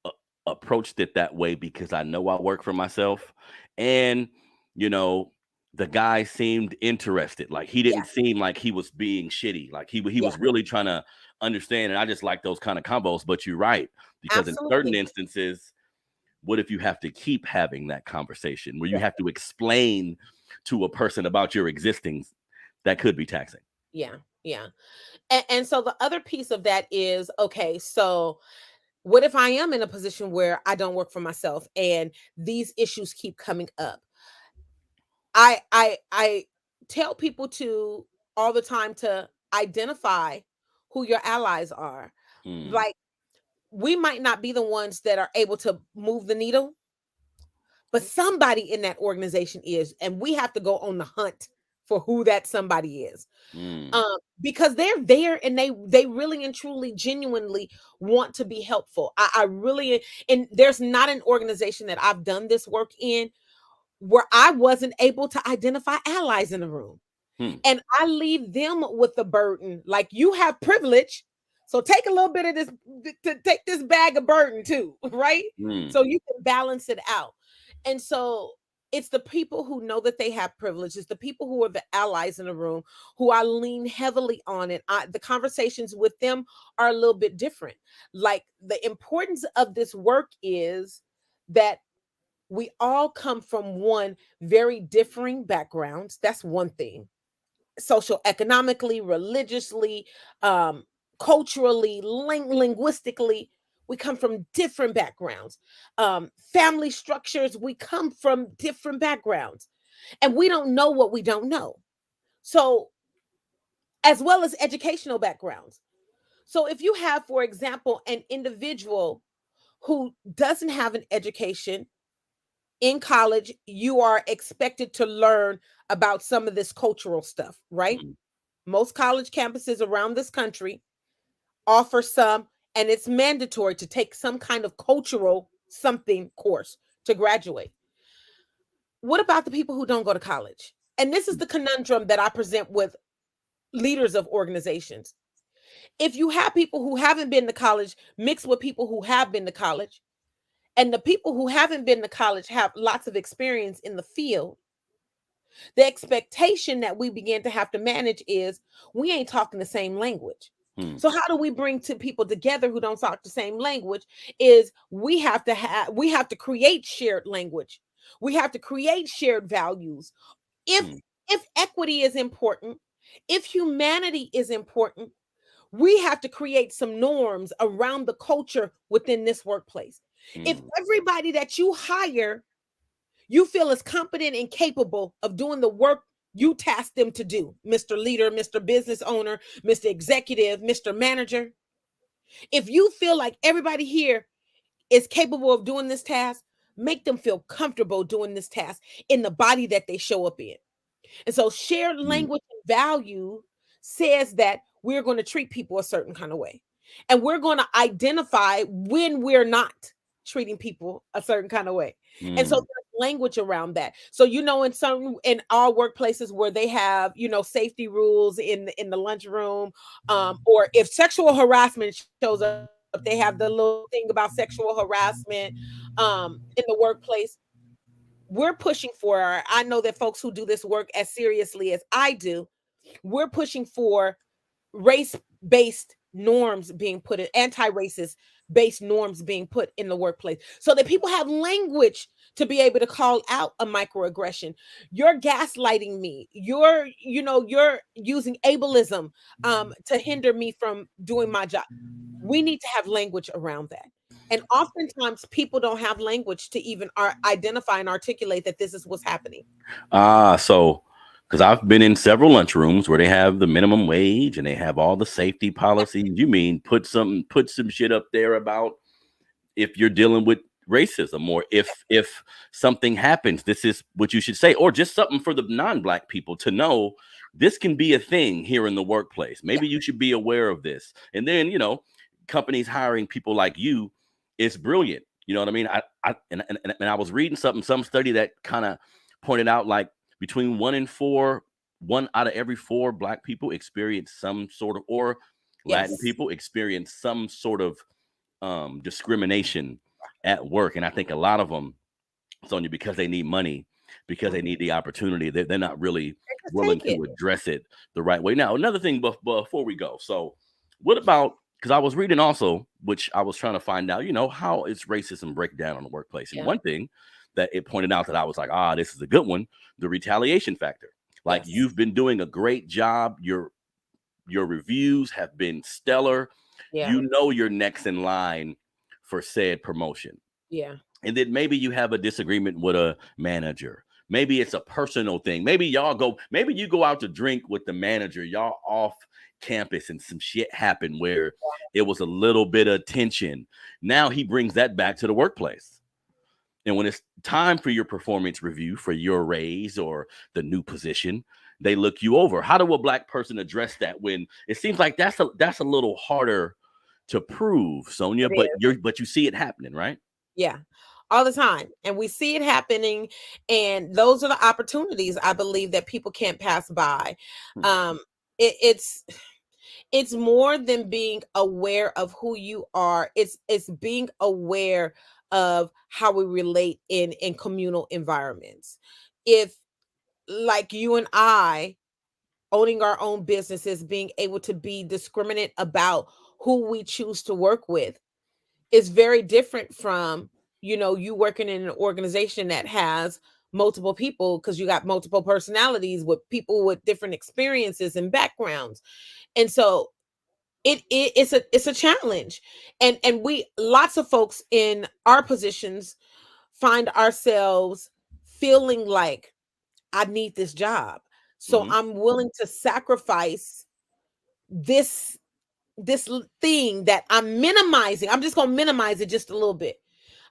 uh, approached it that way because I know I work for myself, and you know, the guy seemed interested. Like he Yeah. didn't seem like he was being shitty. Like he Yeah. was really trying to understand. And I just like those kind of combos. But you're right, because in certain Absolutely. instances, what if you have to keep having that conversation where you Yeah. have to explain to a person about your existing? That could be taxing. Yeah. Yeah. And so the other piece of that is, okay, so what if I am in a position where I don't work for myself and these issues keep coming up? I tell people to all the time to identify who your allies are. Mm, Like, we might not be the ones that are able to move the needle, but somebody in that organization is, and we have to go on the hunt for who that somebody is. mm, Because they're there and they really and truly genuinely want to be helpful. I really, and there's not an organization that I've done this work in where I wasn't able to identify allies in the room. hmm, And I leave them with the burden. Like, you have privilege, so take a little bit of this, to take this bag of burden too, right? mm, So you can balance it out. And so it's the people who know that they have privilege. It's the people who are the allies in the room who I lean heavily on. And the conversations with them are a little bit different. Like, the importance of this work is that we all come from one very differing backgrounds. That's one thing. Social economically, religiously, um, culturally, linguistically, we come from different backgrounds. Family structures, we come from different backgrounds, and we don't know what we don't know. So, as well as educational backgrounds. So, if you have, for example, an individual who doesn't have an education in college, you are expected to learn about some of this cultural stuff, right? mm, Most college campuses around this country offer some, and it's mandatory to take some kind of cultural something course to graduate. What about the people who don't go to college? And this is the conundrum that I present with leaders of organizations. If you have people who haven't been to college mixed with people who have been to college, and the people who haven't been to college have lots of experience in the field, the expectation that we begin to have to manage is we ain't talking the same language. hmm, So how do we bring two people together who don't talk the same language? Is we have to create shared language. We have to create shared values. If hmm, if equity is important, if humanity is important, we have to create some norms around the culture within this workplace. If hmm, everybody that you hire, you feel is competent and capable of doing the work you task them to do, Mr. Leader, Mr. Business Owner, Mr. Executive, Mr. Manager. If you feel like everybody here is capable of doing this task, make them feel comfortable doing this task in the body that they show up in. And so shared hmm, language and value says that we're going to treat people a certain kind of way. And we're going to identify when we're not treating people a certain kind of way. And so hmm, there's language around that. So, in our workplaces where they have, safety rules in the lunchroom, or if sexual harassment shows up, they have the little thing about sexual harassment in the workplace. We're pushing for, I know that folks who do this work as seriously as I do, we're pushing for race-based norms being put in, anti-racist based norms being put in the workplace, so that people have language to be able to call out a microaggression. You're gaslighting me. You're using ableism to hinder me from doing my job. We need to have language around that. And oftentimes people don't have language to even identify and articulate that this is what's happening. So because I've been in several lunchrooms where they have the minimum wage and they have all the safety policies. You mean put some shit up there about if you're dealing with racism, or if something happens, this is what you should say, or just something for the non-black people to know. This can be a thing here in the workplace. Yeah. Maybe you should be aware of this. And then, companies hiring people like you it's brilliant. You know what I mean? And I was reading some study that kind of pointed out like between 1 out of every 4 Black people experience some sort of, or Latin Yes. people experience some sort of discrimination at work. And I think a lot of them, Sonia, because they need money, because they need the opportunity, they're not really Just willing take it. to address it the right way. Now, another thing before we go. So what about, because I was reading also, which I was trying to find out, how is racism break down in the workplace? And Yeah. one thing that it pointed out that I was like, this is a good one, the retaliation factor. Like Yes. you've been doing a great job. Your reviews have been stellar. Yeah. You're next in line for said promotion. Yeah. And then maybe you have a disagreement with a manager. Maybe it's a personal thing. Maybe you go out to drink with the manager, y'all off campus, and some shit happened where it was a little bit of tension. Now he brings that back to the workplace. And when it's time for your performance review for your raise or the new position, they look you over. How do a Black person address that when it seems like that's a little harder to prove, Sonia, but you see it happening, right? Yeah, all the time. And we see it happening. And those are the opportunities I believe that people can't pass by. It's more than being aware of who you are. It's being aware of how we relate in communal environments. If, like you and I, owning our own businesses, being able to be discriminate about who we choose to work with is very different from, you working in an organization that has multiple people, because you got multiple personalities with people with different experiences and backgrounds. And so it's a challenge. And we, lots of folks in our positions, find ourselves feeling like, I need this job, so I'm willing to sacrifice this thing that I'm minimizing. I'm just going to minimize it just a little bit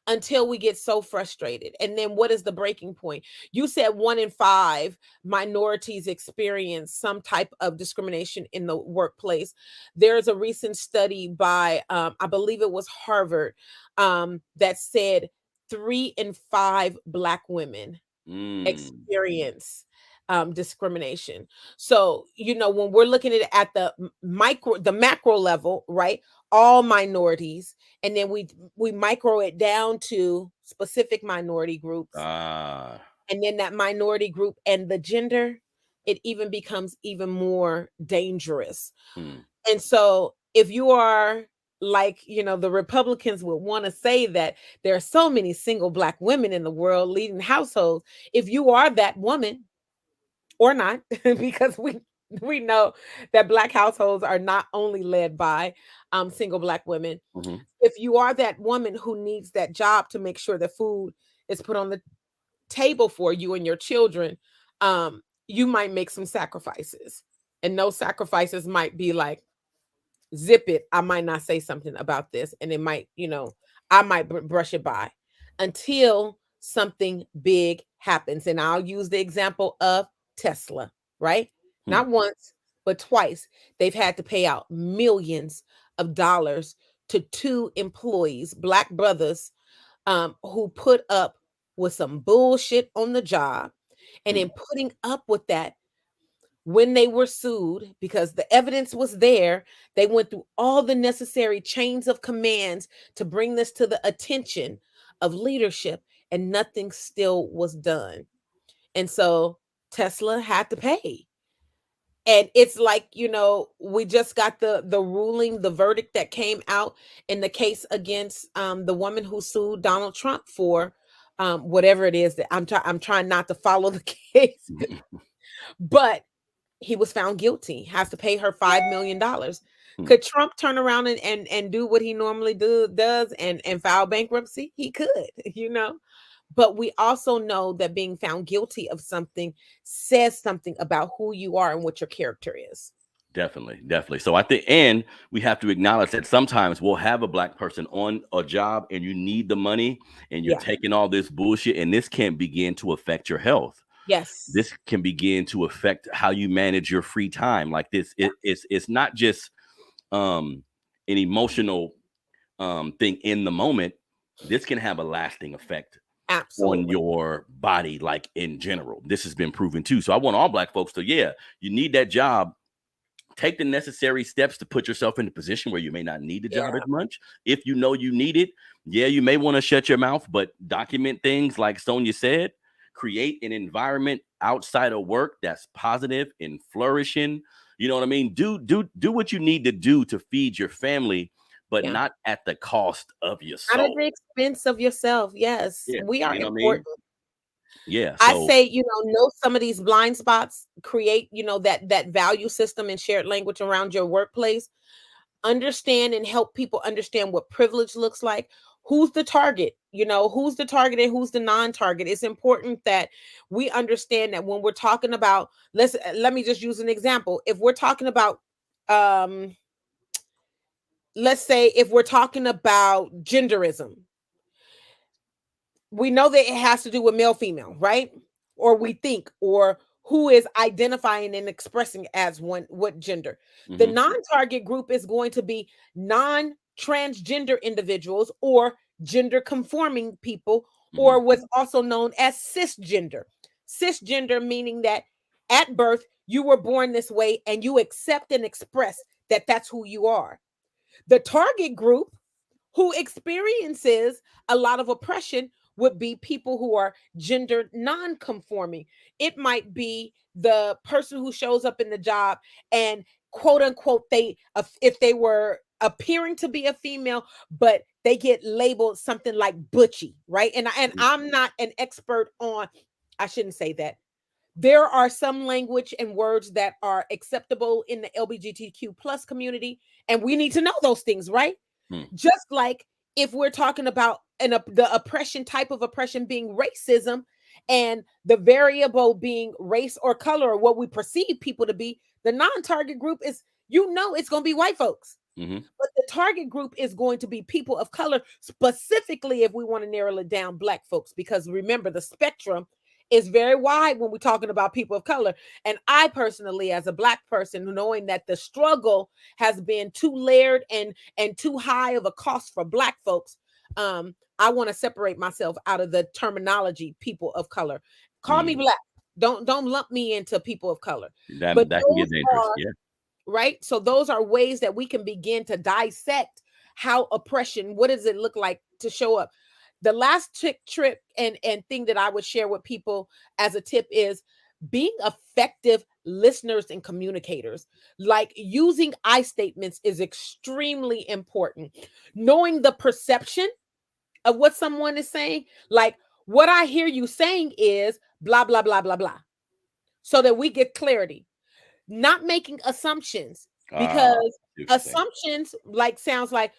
until we get so frustrated. And then what is the breaking point? You said 1 in 5 minorities experience some type of discrimination in the workplace. There's a recent study by, I believe it was Harvard, that said 3 in 5 Black women experience discrimination. So, when we're looking at it at the macro level, right? All minorities, and then we micro it down to specific minority groups. And then that minority group and the gender, it even becomes even more dangerous. And so if you are like, the Republicans would want to say that there are so many single Black women in the world leading households. If you are that woman, or not, because we know that Black households are not only led by single Black women. If you are that woman who needs that job to make sure the food is put on the table for you and your children, you might make some sacrifices. And those sacrifices might be like, zip it, I might not say something about this, and it might, I might brush it by until something big happens. And I'll use the example of Tesla, right? Not once, but twice. They've had to pay out millions of dollars to 2 employees, Black brothers, who put up with some bullshit on the job. And in putting up with that, when they were sued, because the evidence was there, they went through all the necessary chains of commands to bring this to the attention of leadership, and nothing still was done. And so Tesla had to pay. And it's like, we just got the ruling, the verdict that came out in the case against the woman who sued Donald Trump for whatever it is that I'm trying not to follow the case. But he was found guilty, has to pay her $5 million. Could Trump turn around and do what he normally does and file bankruptcy? He could, But we also know that being found guilty of something says something about who you are and what your character is. Definitely. So at the end, we have to acknowledge that sometimes we'll have a Black person on a job and you need the money and you're taking all this bullshit, and this can begin to affect your health. Yes. This can begin to affect how you manage your free time. Like this, it's not just an emotional thing in the moment, this can have a lasting effect on Absolutely. your body, like in general. This has been proven too. So I want all Black folks to, you need that job. Take the necessary steps to put yourself in a position where you may not need the job as much. If you know you need it, you may want to shut your mouth, but document things like Sonia said. Create an environment outside of work that's positive and flourishing. You know what I mean? Do what you need to do to feed your family, but not at the cost of your Not at soul. the expense of yourself. Yes, Yeah, we are you know what I mean? important. Yeah. I So say, know some of these blind spots, create, that value system and shared language around your workplace. Understand and help people understand what privilege looks like. Who's the target? Who's the target and who's the non-target? It's important that we understand that when we're talking about, let me just use an example. If we're talking about let's say if we're talking about genderism, we know that it has to do with male, female, right? Or we think, or who is identifying and expressing as what gender. The non-target group is going to be non-transgender individuals or gender conforming people, or what's also known as cisgender. Cisgender meaning that at birth you were born this way and you accept and express that that's who you are. The target group who experiences a lot of oppression would be people who are gender non-conforming. It might be the person who shows up in the job and quote unquote if they were appearing to be a female, but they get labeled something like butchy, right? And I'm not an expert on, I shouldn't say that. There are some language and words that are acceptable in the LGBTQ plus community, and we need to know those things, right? Just like if we're talking about the oppression type of oppression being racism, and the variable being race or color, or what we perceive people to be, the non-target group is, it's going to be white folks. But the target group is going to be people of color, specifically if we want to narrow it down, Black folks, because remember, the spectrum is very wide when we're talking about people of color. And I personally, as a Black person, knowing that the struggle has been too layered and too high of a cost for Black folks, I want to separate myself out of the terminology people of color. Call me Black. Don't lump me into people of color. But that can get dangerous. Right? So those are ways that we can begin to dissect how oppression, what does it look like to show up? The last trick and thing that I would share with people as a tip is being effective listeners and communicators. Like using I statements is extremely important. Knowing the perception of what someone is saying, like what I hear you saying is blah, blah, blah, blah, blah, so that we get clarity. Not making assumptions, because assumptions sounds like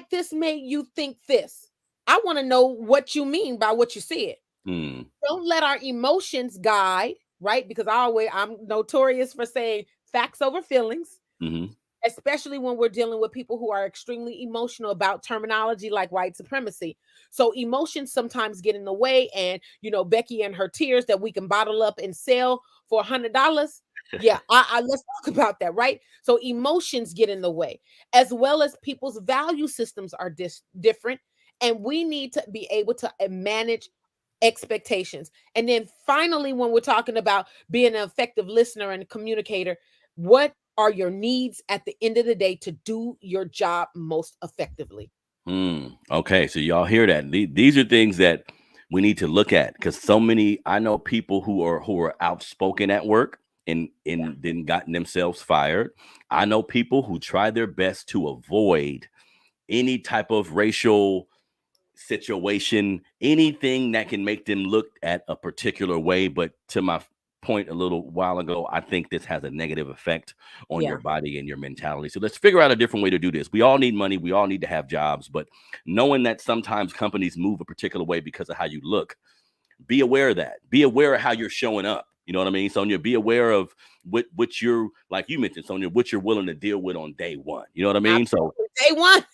this made you think this. I want to know what you mean by what you said. Don't let our emotions guide, right? Because I'm notorious for saying facts over feelings, especially when we're dealing with people who are extremely emotional about terminology like white supremacy. So emotions sometimes get in the way, and Becky and her tears that we can bottle up and sell for $100. Yeah, I let's talk about that, right? So emotions get in the way, as well as people's value systems are different, and we need to be able to manage expectations. And then finally, when we're talking about being an effective listener and communicator, what are your needs at the end of the day to do your job most effectively? Okay, so y'all hear that? These are things that we need to look at, because I know people who are outspoken at work and then gotten themselves fired. I know people who try their best to avoid any type of racial situation, anything that can make them look at a particular way. But to my point a little while ago, I think this has a negative effect on your body and your mentality. So let's figure out a different way to do this. We all need money. We all need to have jobs. But knowing that sometimes companies move a particular way because of how you look, be aware of that. Be aware of how you're showing up. You know what I mean, Sonia? Be aware of what you're, like you mentioned, Sonia, what you're willing to deal with on day one. You know what I mean? Absolutely. So day one.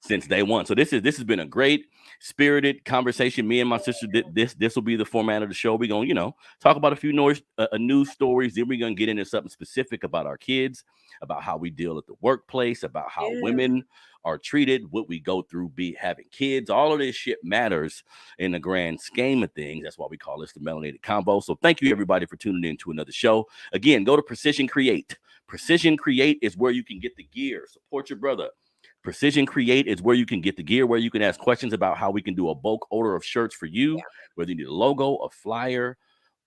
Since day one. So this has been a great spirited conversation. Me and my sister did this will be the format of the show. We're gonna, talk about a few news stories. Then we're gonna get into something specific about our kids, about how we deal at the workplace, about how women are treated, what we go through, be having kids. All of this shit matters in the grand scheme of things. That's why we call this the Melanated Convo. So thank you everybody for tuning in to another show. Again, go to Precision Create. Precision Create is where you can get the gear. Support your brother. Precision Create is where you can get the gear, where you can ask questions about how we can do a bulk order of shirts for you, whether you need a logo, a flyer.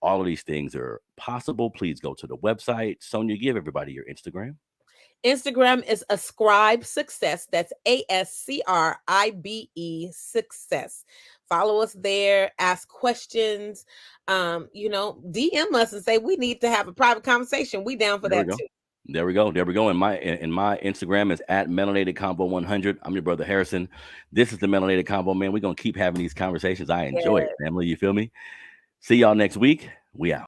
All of these things are possible. Please go to the website. Sonia, give everybody your Instagram. Instagram is Ascribe Success. That's ASCRIBE Success. Follow us there. Ask questions. DM us and say we need to have a private conversation. We down for that too. There we go. And my Instagram is at Melanated Convo 100. I'm your brother Harrison. This is the Melanated Convo, man. We're gonna keep having these conversations. I enjoy it, family. You feel me? See y'all next week. We out.